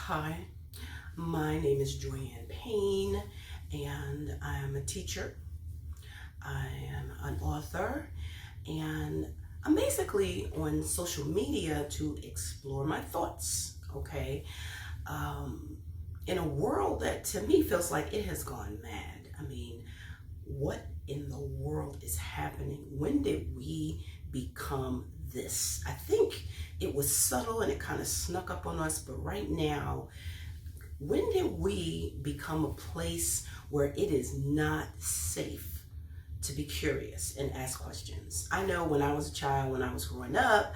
Hi, my name is Joyanne Payne, and I am a teacher. I am an author, and I'm basically on social media to explore my thoughts. Okay, um, in a world that to me feels like it has gone mad. I mean, what in the world is happening? When did we become this? I think it was subtle and it kind of snuck up on us, but right now, when did we become a place where it is not safe to be curious and ask questions? I know when I was a child, when I was growing up,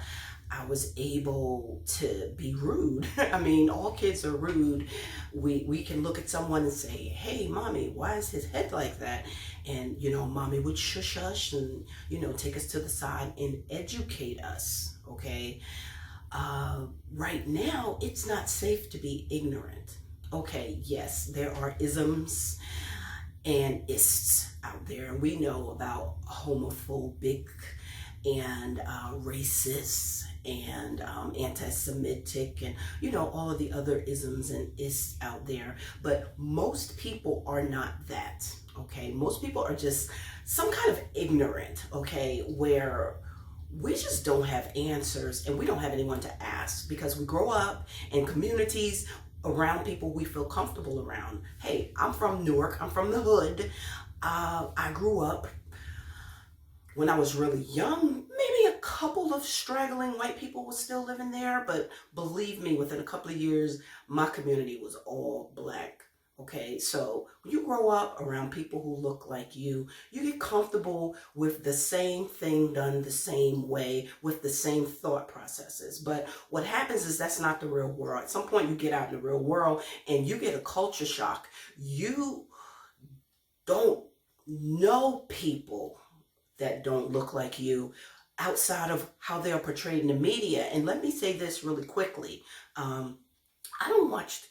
I was able to be rude. I mean, all kids are rude. We can look at someone and say, "Hey, mommy, why is his head like that?" And mommy would shush us and take us to the side and educate us. Okay, right now, it's not safe to be ignorant. Okay, yes, there are isms and ists out there, and we know about homophobic and racist and anti-Semitic and all of the other isms and ists out there. But most people are not that. Okay, most people are just some kind of ignorant. Okay, where we just don't have answers and we don't have anyone to ask because we grow up in communities around people we feel comfortable around. Hey, I'm from Newark, I'm from the hood. I grew up when I was really young, maybe a couple of straggling white people were still living there, but believe me, within a couple of years, my community was all black. Okay, so when you grow up around people who look like you get comfortable with the same thing done the same way, with the same thought processes. But what happens is that's not the real world. At some point, you get out in the real world and you get a culture shock. You don't know people that don't look like you outside of how they are portrayed in the media. And let me say this really quickly. I don't watch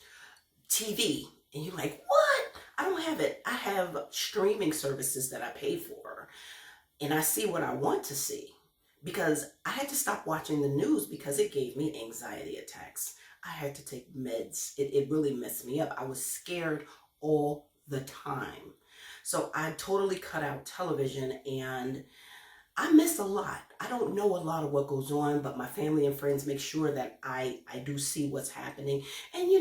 TV. And you're like, what? I don't have it. I have streaming services that I pay for. And I see what I want to see. Because I had to stop watching the news because it gave me anxiety attacks. I had to take meds. It really messed me up. I was scared all the time. So I totally cut out television and I miss a lot. I don't know a lot of what goes on, but my family and friends make sure that I do see what's happening. And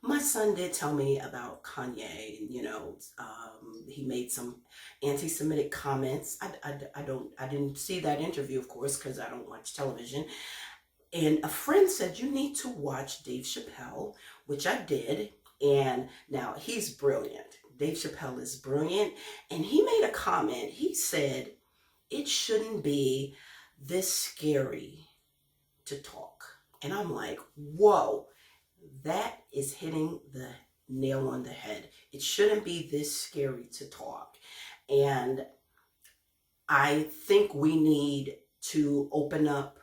my son did tell me about Kanye. He made some anti-Semitic comments. I didn't see that interview, of course, because I don't watch television. And a friend said, you need to watch Dave Chappelle, which I did. And now he's brilliant. Dave Chappelle is brilliant. And he made a comment. He said, it shouldn't be this scary to talk. And I'm like, whoa, that is hitting the nail on the head. It shouldn't be this scary to talk. And I think we need to open up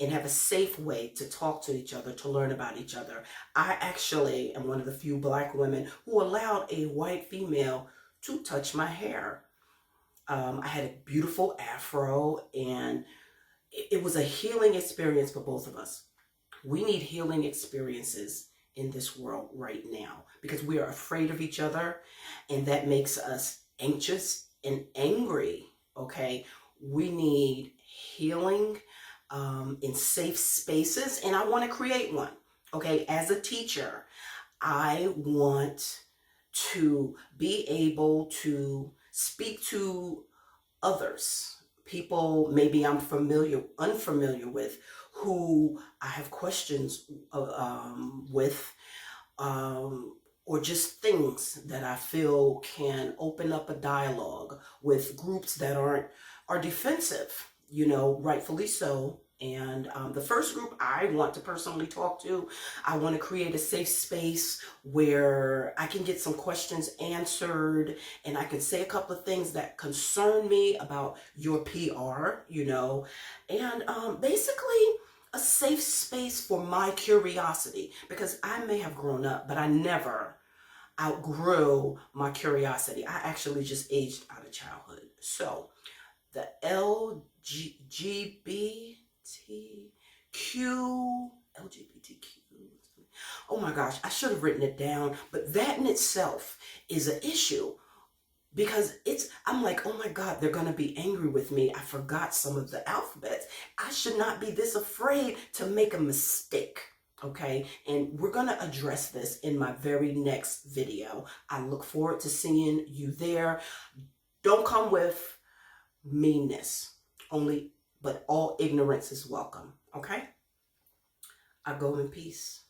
and have a safe way to talk to each other, to learn about each other. I actually am one of the few black women who allowed a white female to touch my hair. I had a beautiful afro, and it was a healing experience for both of us. We need healing experiences in this world right now because we are afraid of each other, and that makes us anxious and angry. Okay, we need healing in safe spaces, and I want to create one. Okay, as a teacher, I want to be able to speak to others, people maybe I'm unfamiliar with, who I have questions with, or just things that I feel can open up a dialogue with groups that are defensive, rightfully so. And the first group I want to personally talk to, I want to create a safe space where I can get some questions answered and I can say a couple of things that concern me about your PR, and basically a safe space for my curiosity, because I may have grown up, but I never outgrew my curiosity. I actually just aged out of childhood. So the LGBTQ, LGBTQ, Oh my gosh, I should have written it down, but that in itself is an issue because I'm like, oh my God, they're going to be angry with me. I forgot some of the alphabets. I should not be this afraid to make a mistake. Okay, and we're going to address this in my very next video. I look forward to seeing you there. Don't come with meanness only, but all ignorance is welcome. Okay, I go in peace.